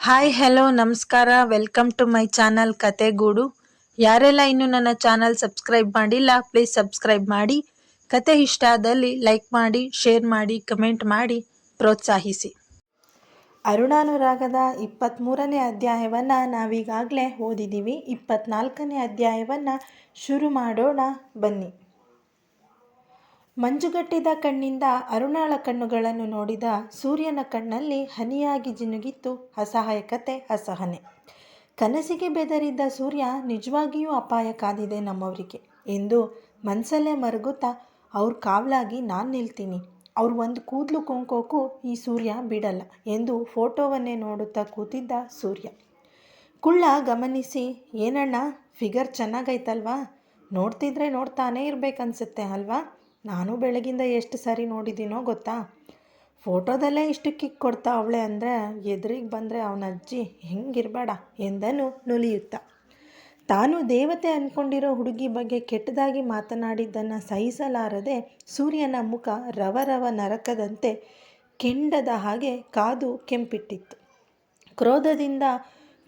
Hi hello ನಮಸ್ಕಾರ welcome to my channel ಕತೆಗೂಡು. ಯಾರೆಲ್ಲ ಇನ್ನೂ ನನ್ನ ಚಾನಲ್ ಸಬ್ಸ್ಕ್ರೈಬ್ ಮಾಡಿಲ್ಲ ಪ್ಲೀಸ್ ಸಬ್ಸ್ಕ್ರೈಬ್ ಮಾಡಿ. ಕತೆ ಇಷ್ಟ ಆದಲ್ಲಿ ಲೈಕ್ ಮಾಡಿ, ಶೇರ್ ಮಾಡಿ, ಕಮೆಂಟ್ ಮಾಡಿ ಪ್ರೋತ್ಸಾಹಿಸಿ. ಅರುಣಾನುರಾಗದ 23ನೇ ಅಧ್ಯಾಯವನ್ನು ನಾವೀಗಾಗಲೇ ಓದಿದ್ದೀವಿ. 24ನೇ ಅಧ್ಯಾಯವನ್ನು ಶುರು ಮಾಡೋಣ ಬನ್ನಿ. ಮಂಜುಗಟ್ಟಿದ ಕಣ್ಣಿಂದ ಅರುಣಾಳ ಕಣ್ಣುಗಳನ್ನು ನೋಡಿದ ಸೂರ್ಯನ ಕಣ್ಣಲ್ಲಿ ಹನಿಯಾಗಿ ಜಿನುಗಿತ್ತು ಅಸಹಾಯಕತೆ, ಅಸಹನೆ. ಕನಸಿಗೆ ಬೆದರಿದ್ದ ಸೂರ್ಯ ನಿಜವಾಗಿಯೂ ಅಪಾಯ ಕಾದಿದೆ ನಮ್ಮವರಿಗೆ ಎಂದು ಮನಸಲ್ಲೇ ಮರುಗುತ್ತಾ ಅವ್ರ ಕಾವಲಾಗಿ ನಾನು ನಿಲ್ತೀನಿ, ಅವ್ರು ಒಂದು ಕೂದಲು ಕೊಂಕೋಕ್ಕೂ ಈ ಸೂರ್ಯ ಬಿಡಲ್ಲ ಎಂದು ಫೋಟೋವನ್ನೇ ನೋಡುತ್ತಾ ಕೂತಿದ್ದ ಸೂರ್ಯ. ಕುಳ್ಳ ಗಮನಿಸಿ, ಏನಣ್ಣ ಫಿಗರ್ ಚೆನ್ನಾಗೈತಲ್ವಾ, ನೋಡ್ತಿದ್ರೆ ನೋಡ್ತಾನೇ ಇರಬೇಕನ್ಸುತ್ತೆ ಅಲ್ವಾ, ನಾನು ಬೆಳಗಿಂದ ಎಷ್ಟು ಸರಿ ನೋಡಿದ್ದೀನೋ ಗೊತ್ತಾ, ಫೋಟೋದಲ್ಲೇ ಇಷ್ಟು ಕಿಕ್ ಕೊಡ್ತಾ ಅವಳೆ ಅಂದರೆ ಎದುರಿಗೆ ಬಂದರೆ ಅವನ ಅಜ್ಜಿ ಹೆಂಗಿರಬೇಡ ಎಂದನು ನುಲಿಯುತ್ತ. ತಾನು ದೇವತೆ ಅಂದ್ಕೊಂಡಿರೋ ಹುಡುಗಿ ಬಗ್ಗೆ ಕೆಟ್ಟದಾಗಿ ಮಾತನಾಡಿದ್ದನ್ನು ಸಹಿಸಲಾರದೆ ಸೂರ್ಯನ ಮುಖ ರವ ನರಕದಂತೆ ಕೆಂಡದ ಹಾಗೆ ಕಾದು ಕೆಂಪಿಟ್ಟಿತ್ತು. ಕ್ರೋಧದಿಂದ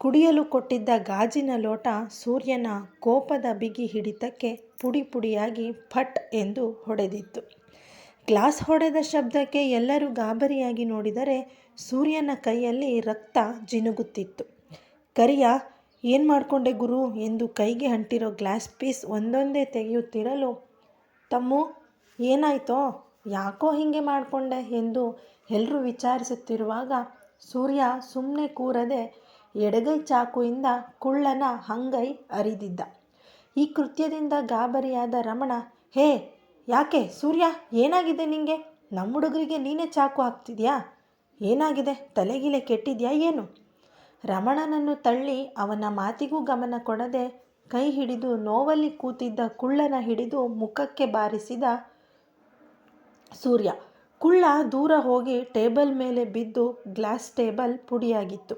ಕುಡಿಯಲು ಕೊಟ್ಟಿದ್ದ ಗಾಜಿನ ಲೋಟ ಸೂರ್ಯನ ಕೋಪದ ಬಿಗಿ ಹಿಡಿತಕ್ಕೆ ಪುಡಿ ಪುಡಿಯಾಗಿ ಫಟ್ ಎಂದು ಹೊಡೆದಿತ್ತು. ಗ್ಲಾಸ್ ಹೊಡೆದ ಶಬ್ದಕ್ಕೆ ಎಲ್ಲರೂ ಗಾಬರಿಯಾಗಿ ನೋಡಿದರೆ ಸೂರ್ಯನ ಕೈಯಲ್ಲಿ ರಕ್ತ ಜಿನುಗುತ್ತಿತ್ತು. ಕರಿಯ, ಏನು ಮಾಡಿಕೊಂಡೆ ಗುರು ಎಂದು ಕೈಗೆ ಅಂಟಿರೋ ಗ್ಲಾಸ್ ಪೀಸ್ ಒಂದೊಂದೇ ತೆಗೆಯುತ್ತಿರಲು, ತಮ್ಮು ಏನಾಯ್ತೋ, ಯಾಕೋ ಹೀಗೆ ಮಾಡಿಕೊಂಡೆ ಎಂದು ಎಲ್ಲರೂ ವಿಚಾರಿಸುತ್ತಿರುವಾಗ ಸೂರ್ಯ ಸುಮ್ಮನೆ ಕೂರದೆ ಎಡಗೈ ಚಾಕುವಿಂದ ಕುಳ್ಳನ ಅಂಗೈ ಅರಿದಿದ್ದ. ಈ ಕೃತ್ಯದಿಂದ ಗಾಬರಿಯಾದ ರಮಣ, ಹೇ ಯಾಕೆ ಸೂರ್ಯ, ಏನಾಗಿದೆ ನಿಂಗೆ, ನಮ್ಮ ಹುಡುಗರಿಗೆ ನೀನೇ ಚಾಕು ಹಾಕ್ತಿದ್ಯಾ, ಏನಾಗಿದೆ, ತಲೆಗಿಲೆ ಕೆಟ್ಟಿದ್ಯಾ ಏನು? ರಮಣನನ್ನು ತಳ್ಳಿ ಅವನ ಮಾತಿಗೂ ಗಮನ ಕೊಡದೆ ಕೈ ಹಿಡಿದು ನೋವಲ್ಲಿ ಕೂತಿದ್ದ ಕುಳ್ಳನ ಹಿಡಿದು ಮುಖಕ್ಕೆ ಬಾರಿಸಿದ ಸೂರ್ಯ. ಕುಳ್ಳ ದೂರ ಹೋಗಿ ಟೇಬಲ್ ಮೇಲೆ ಬಿದ್ದು ಗ್ಲಾಸ್ ಟೇಬಲ್ ಪುಡಿಯಾಗಿತ್ತು.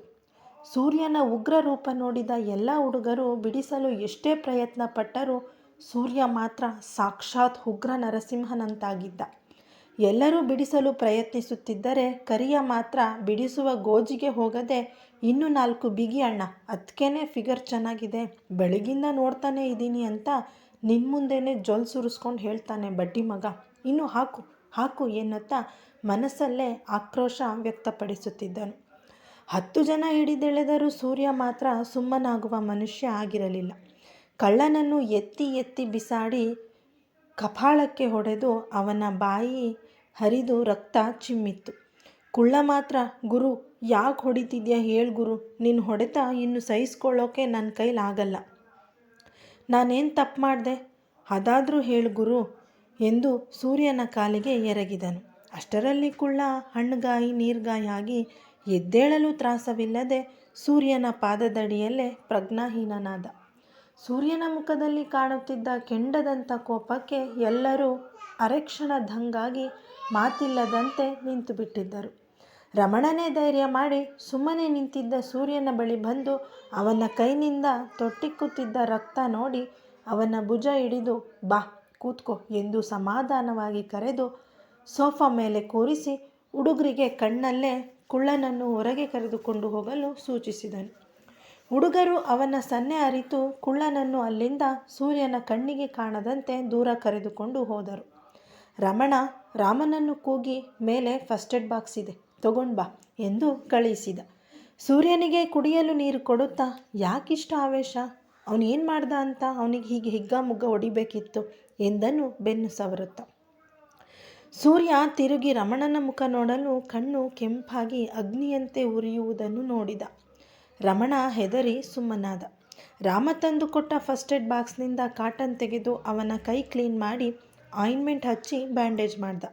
ಸೂರ್ಯನ ಉಗ್ರ ರೂಪ ನೋಡಿದ ಎಲ್ಲ ಹುಡುಗರು ಬಿಡಿಸಲು ಎಷ್ಟೇ ಪ್ರಯತ್ನ ಪಟ್ಟರೂ ಸೂರ್ಯ ಮಾತ್ರ ಸಾಕ್ಷಾತ್ ಉಗ್ರ ನರಸಿಂಹನಂತಾಗಿದ್ದ. ಎಲ್ಲರೂ ಬಿಡಿಸಲು ಪ್ರಯತ್ನಿಸುತ್ತಿದ್ದರೆ ಕರಿಯ ಮಾತ್ರ ಬಿಡಿಸುವ ಗೋಜಿಗೆ ಹೋಗದೆ, ಇನ್ನೂ 4 ಬಿಗಿ ಅಣ್ಣ, ಅದಕ್ಕೇನೆ ಫಿಗರ್ ಚೆನ್ನಾಗಿದೆ, ಬೆಳಗಿಂದ ನೋಡ್ತಾನೆ ಇದ್ದೀನಿ ಅಂತ ನಿನ್ನ ಮುಂದೆನೇ ಜೊಲ್ ಸುರಿಸ್ಕೊಂಡು ಹೇಳ್ತಾನೆ ಬಡ್ಡಿ ಮಗ, ಇನ್ನು ಹಾಕು ಹಾಕು ಎನ್ನುತ್ತಾ ಮನಸ್ಸಲ್ಲೇ ಆಕ್ರೋಶ ವ್ಯಕ್ತಪಡಿಸುತ್ತಿದ್ದನು. 10 ಜನ ಹಿಡಿದೆಳೆದರೂ ಸೂರ್ಯ ಮಾತ್ರ ಸುಮ್ಮನಾಗುವ ಮನುಷ್ಯ ಆಗಿರಲಿಲ್ಲ. ಕಳ್ಳನನ್ನು ಎತ್ತಿ ಎತ್ತಿ ಬಿಸಾಡಿ ಕಪಾಳಕ್ಕೆ ಹೊಡೆದು ಅವನ ಬಾಯಿ ಹರಿದು ರಕ್ತ ಚಿಮ್ಮಿತ್ತು. ಕುಳ್ಳ ಮಾತ್ರ, ಗುರು ಯಾಕೆ ಹೊಡಿತಿದ್ಯಾ ಹೇಳ್ ಗುರು, ನಿನ್ನ ಹೊಡೆತ ಇನ್ನು ಸಹಿಸ್ಕೊಳ್ಳೋಕೆ ನನ್ನ ಕೈಲಾಗಲ್ಲ, ನಾನೇನು ತಪ್ಪು ಮಾಡಿದೆ ಅದಾದರೂ ಹೇಳು ಗುರು ಎಂದು ಸೂರ್ಯನ ಕಾಲಿಗೆ ಎರಗಿದನು. ಅಷ್ಟರಲ್ಲಿ ಕುಳ್ಳ ಹಣ್ಣುಗಾಯಿ ನೀರ್ಗಾಯಿ ಆಗಿ ಎದ್ದೇಳಲು ತ್ರಾಸವಿಲ್ಲದೆ ಸೂರ್ಯನ ಪಾದದಡಿಯಲ್ಲೇ ಪ್ರಜ್ಞಾಹೀನನಾದ. ಸೂರ್ಯನ ಮುಖದಲ್ಲಿ ಕಾಣುತ್ತಿದ್ದ ಕೆಂಡದಂಥ ಕೋಪಕ್ಕೆ ಎಲ್ಲರೂ ಅರೆಕ್ಷಣದಂಗಾಗಿ ಮಾತಿಲ್ಲದಂತೆ ನಿಂತು ಬಿಟ್ಟಿದ್ದರು. ರಮಣನೇ ಧೈರ್ಯ ಮಾಡಿ ಸುಮ್ಮನೆ ನಿಂತಿದ್ದ ಸೂರ್ಯನ ಬಳಿ ಬಂದು ಅವನ ಕೈನಿಂದ ತೊಟ್ಟಿಕ್ಕುತ್ತಿದ್ದ ರಕ್ತ ನೋಡಿ ಅವನ ಭುಜ ಹಿಡಿದು, ಬಾ ಕೂತ್ಕೋ ಎಂದು ಸಮಾಧಾನವಾಗಿ ಕರೆದು ಸೋಫಾ ಮೇಲೆ ಕೂರಿಸಿ ಹುಡುಗರಿಗೆ ಕಣ್ಣಲ್ಲೇ ಕುಳ್ಳನನ್ನು ಹೊರಗೆ ಕರೆದುಕೊಂಡು ಹೋಗಲು ಸೂಚಿಸಿದನು. ಹುಡುಗರು ಅವನ ಸನ್ನೆ ಅರಿತು ಕುಳ್ಳನನ್ನು ಅಲ್ಲಿಂದ ಸೂರ್ಯನ ಕಣ್ಣಿಗೆ ಕಾಣದಂತೆ ದೂರ ಕರೆದುಕೊಂಡು ಹೋದರು. ರಮಣ ರಾಮನನ್ನು ಕೂಗಿ ಮೇಲೆ ಫಸ್ಟ್ ಏಡ್ ಬಾಕ್ಸ್ ಇದೆ, ತಗೊಂಡು ಬಾ ಎಂದು ಕಳುಹಿಸಿದ. ಸೂರ್ಯನಿಗೆ ಕುಡಿಯಲು ನೀರು ಕೊಡುತ್ತಾ, ಯಾಕಿಷ್ಟು ಆವೇಶ, ಅವನು ಏನು ಮಾಡ್ದ ಅಂತ ಅವನಿಗೆ ಹೀಗೆ ಹಿಗ್ಗಾಮುಗ್ಗ ಹೊಡಿಬೇಕಿತ್ತು ಎಂದನು ಬೆನ್ನು ಸವರುತ್ತಾ. ಸೂರ್ಯ ತಿರುಗಿ ರಮಣನ ಮುಖ ನೋಡಲು ಕಣ್ಣು ಕೆಂಪಾಗಿ ಅಗ್ನಿಯಂತೆ ಉರಿಯುವುದನ್ನು ನೋಡಿದ. ರಮಣ ಹೆದರಿ ಸುಮ್ಮನಾದ. ರಾಮ ತಂದು ಕೊಟ್ಟ ಫಸ್ಟ್ ಏಡ್ ಬಾಕ್ಸ್ನಿಂದ ಕಾಟನ್ ತೆಗೆದು ಅವನ ಕೈ ಕ್ಲೀನ್ ಮಾಡಿ ಆಯಿಂಟ್ಮೆಂಟ್ ಹಚ್ಚಿ ಬ್ಯಾಂಡೇಜ್ ಮಾಡ್ದ.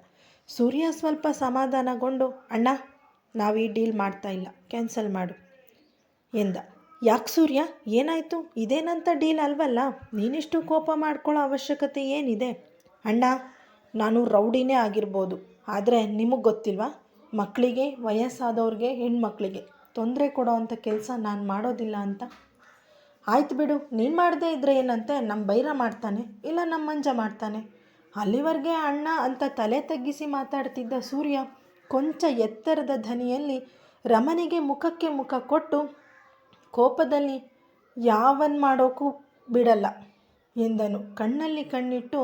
ಸೂರ್ಯ ಸ್ವಲ್ಪ ಸಮಾಧಾನಗೊಂಡು, ಅಣ್ಣ ನಾವು ಈ ಡೀಲ್ ಮಾಡ್ತಾ ಇಲ್ಲ, ಕ್ಯಾನ್ಸಲ್ ಮಾಡು ಎಂದ. ಯಾಕೆ ಸೂರ್ಯ, ಏನಾಯಿತು, ಇದೇನಂತ ಡೀಲ್ ಅಲ್ವಲ್ಲ, ನೀನಿಷ್ಟು ಕೋಪ ಮಾಡ್ಕೊಳ್ಳೋ ಅವಶ್ಯಕತೆ ಏನಿದೆ? ಅಣ್ಣ, ನಾನು ರೌಡಿನೇ ಆಗಿರ್ಬೋದು, ಆದರೆ ನಿಮಗೆ ಗೊತ್ತಿಲ್ವಾ, ಮಕ್ಕಳಿಗೆ, ವಯಸ್ಸಾದವ್ರಿಗೆ, ಹೆಣ್ಮಕ್ಳಿಗೆ ತೊಂದರೆ ಕೊಡೋ ಅಂಥ ಕೆಲಸ ನಾನು ಮಾಡೋದಿಲ್ಲ ಅಂತ. ಆಯ್ತು ಬಿಡು, ನೀನು ಮಾಡದೇ ಇದ್ದರೆ ಏನಂತೆ, ನಮ್ಮ ಬೈರ ಮಾಡ್ತಾನೆ, ಇಲ್ಲ ನಮ್ಮ ಮಂಜ ಮಾಡ್ತಾನೆ. ಅಲ್ಲಿವರೆಗೆ ಅಣ್ಣ ಅಂತ ತಲೆ ತಗ್ಗಿಸಿ ಮಾತಾಡ್ತಿದ್ದ ಸೂರ್ಯ ಕೊಂಚ ಎತ್ತರದ ಧ್ವನಿಯಲ್ಲಿ ರಮಣಿಗೆ ಮುಖಕ್ಕೆ ಮುಖ ಕೊಟ್ಟು ಕೋಪದಲ್ಲಿ ಯಾವನ್ ಮಾಡೋಕ್ಕೂ ಬಿಡಲ್ಲ ಎಂದನು. ಕಣ್ಣಲ್ಲಿ ಕಣ್ಣಿಟ್ಟು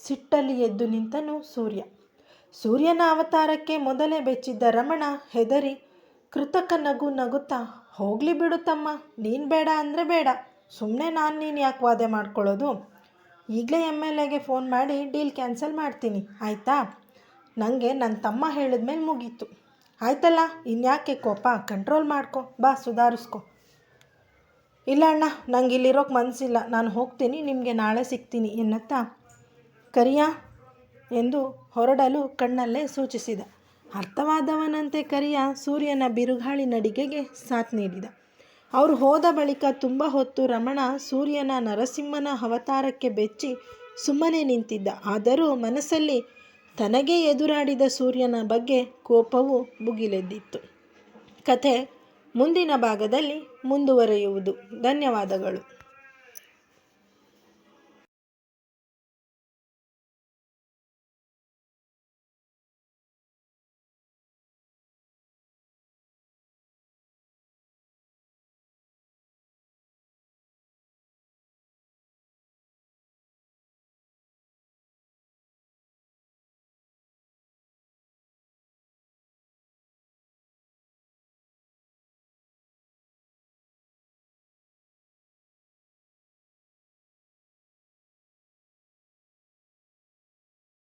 ಸಿಟ್ಟಲ್ಲಿ ಎದ್ದು ನಿಂತನು ಸೂರ್ಯ. ಸೂರ್ಯನ ಅವತಾರಕ್ಕೆ ಮೊದಲೇ ಬೆಚ್ಚಿದ್ದ ರಮಣ ಹೆದರಿ ಕೃತಕ ನಗು ನಗುತ್ತಾ, ಹೋಗಲಿ ಬಿಡು ತಮ್ಮ, ನೀನು ಬೇಡ ಅಂದರೆ ಬೇಡ, ಸುಮ್ಮನೆ ನೀನು ಯಾಕೆ ವಾದೆ ಮಾಡ್ಕೊಳ್ಳೋದು? ಈಗಲೇ MLAಗೆ ಫೋನ್ ಮಾಡಿ ಡೀಲ್ ಕ್ಯಾನ್ಸಲ್ ಮಾಡ್ತೀನಿ, ಆಯಿತಾ? ನನಗೆ ನನ್ನ ತಮ್ಮ ಹೇಳಿದ್ಮೇಲೆ ಮುಗೀತು. ಆಯ್ತಲ್ಲ, ಇನ್ಯಾಕೆ ಕೋಪ? ಕಂಟ್ರೋಲ್ ಮಾಡ್ಕೊ, ಬಾ ಸುಧಾರಿಸ್ಕೊ. ಇಲ್ಲ ಅಣ್ಣ, ನಂಗೆ ಇಲ್ಲಿರೋಕ್ಕೆ ಮನಸ್ಸಿಲ್ಲ, ನಾನು ಹೋಗ್ತೀನಿ, ನಿಮಗೆ ನಾಳೆ ಸಿಗ್ತೀನಿ ಎನ್ನುತ್ತಾ ಕರಿಯ ಎಂದು ಹೊರಡಲು ಕಣ್ಣಲ್ಲೇ ಸೂಚಿಸಿದ. ಅರ್ಥವಾದವನಂತೆ ಕರಿಯ ಸೂರ್ಯನ ಬಿರುಗಾಳಿ ನಡಿಗೆಗೆ ಸಾಥ್ ನೀಡಿದ. ಅವರು ಹೋದ ಬಳಿಕ ತುಂಬ ಹೊತ್ತು ರಮಣ ಸೂರ್ಯನ ನರಸಿಂಹನ ಅವತಾರಕ್ಕೆ ಬೆಚ್ಚಿ ಸುಮ್ಮನೆ ನಿಂತಿದ್ದ. ಆದರೂ ಮನಸ್ಸಲ್ಲಿ ತನಗೇ ಎದುರಾಡಿದ ಸೂರ್ಯನ ಬಗ್ಗೆ ಕೋಪವು ಭುಗಿಲೆದ್ದಿತ್ತು. ಕಥೆ ಮುಂದಿನ ಭಾಗದಲ್ಲಿ ಮುಂದುವರಿಯುವುದು. ಧನ್ಯವಾದಗಳು.